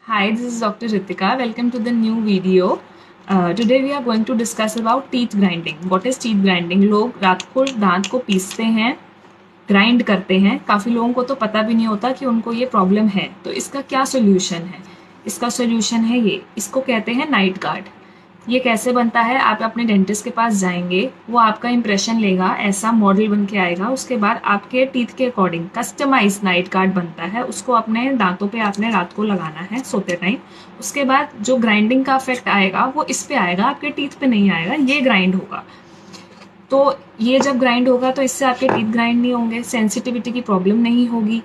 Hi, this is Dr. Ritika. Welcome to the new video. Today we are going to discuss about teeth grinding. What is teeth grinding? लोग रात को दांत को पीसते हैं, grind करते हैं. काफ़ी लोगों को तो पता भी नहीं होता कि उनको ये प्रॉब्लम है. तो इसका क्या सोल्यूशन है? इसका सोल्यूशन है ये. इसको कहते हैं नाइट गार्ड. ये कैसे बनता है? आप अपने डेंटिस्ट के पास जाएंगे, वो आपका इंप्रेशन लेगा, ऐसा मॉडल बन के आएगा. उसके बाद आपके टीथ के अकॉर्डिंग कस्टमाइज नाइट गार्ड बनता है. उसको अपने दांतों पे आपने रात को लगाना है सोते टाइम. उसके बाद जो ग्राइंडिंग का इफेक्ट आएगा वो इस पे आएगा, आपके टीथ पे नहीं आएगा. ये ग्राइंड होगा. तो ये जब ग्राइंड होगा तो इससे आपके टीथ ग्राइंड नहीं होंगे, सेंसिटिविटी की प्रॉब्लम नहीं होगी.